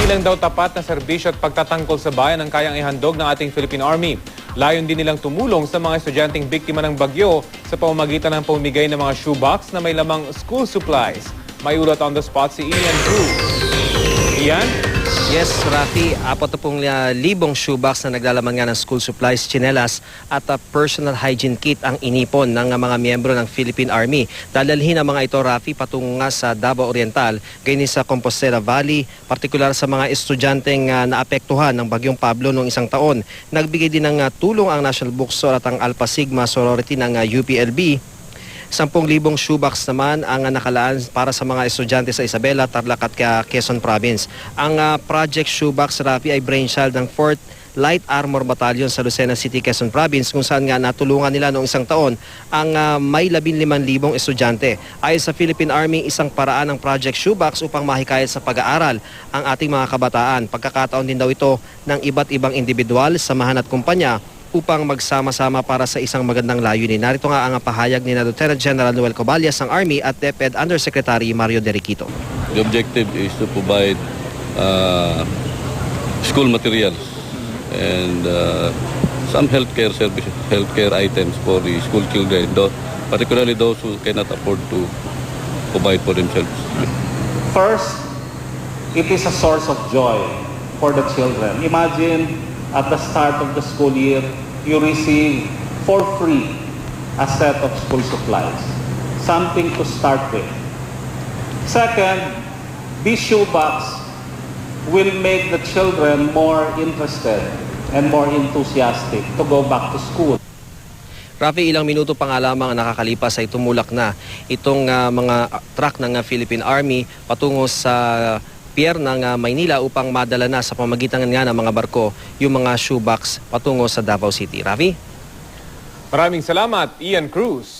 lang daw tapat na serbisyo at pagtatangkol sa bayan ang kayang ihandog ng ating Philippine Army. Layon din nilang tumulong sa mga estudyanteng biktima ng bagyo sa pamamagitan ng pamimigay ng mga shoebox na may lamang school supplies. May ulat on the spot si Ian Cruz. Ian? Yes, Rafi, 40,000 shoebox na naglalaman nga ng school supplies, tsinelas at personal hygiene kit ang inipon ng mga miyembro ng Philippine Army. Dadalhin ang mga ito, Rafi, patungo nga sa Davao Oriental, ganyan sa Compostela Valley, partikular sa mga estudyanteng naapektuhan ng Bagyong Pablo noong isang taon. Nagbigay din ng tulong ang National Bookstore at ang Alpha Sigma sorority ng UPLB. 10,000 shoebox naman ang nakalaan para sa mga estudyante sa Isabela, Tarlac at Quezon Province. Ang Project Shoebox, Rafi, ay brainchild ng 4th Light Armor Battalion sa Lucena City, Quezon Province, kung saan nga natulungan nila noong isang taon ang may 15,000 estudyante. Ayon sa Philippine Army, isang paraan ng Project Shoebox upang mahikayat sa pag-aaral ang ating mga kabataan. Pagkakataon din daw ito ng iba't ibang individual, samahan at kumpanya upang magsama-sama para sa isang magandang layunin. Narito nga ang pahayag ni Lieutenant General Noel Coballas ng Army at DepEd Undersecretary Mario Deriquito. The objective is to provide school materials and some healthcare services, healthcare items for the school children, particularly those who cannot afford to provide for themselves. First, it is a source of joy for the children. Imagine at the start of the school year, you receive for free a set of school supplies. Something to start with. Second, this shoebox will make the children more interested and more enthusiastic to go back to school. Rafi, ilang minuto pa nga lamang nakakalipas ay tumulak na itong mga truck ng Philippine Army patungo sa pier ng Maynila upang madala na sa pamagitan nga ng mga barko yung mga shoebox patungo sa Davao City. Rafi? Maraming salamat, Ian Cruz.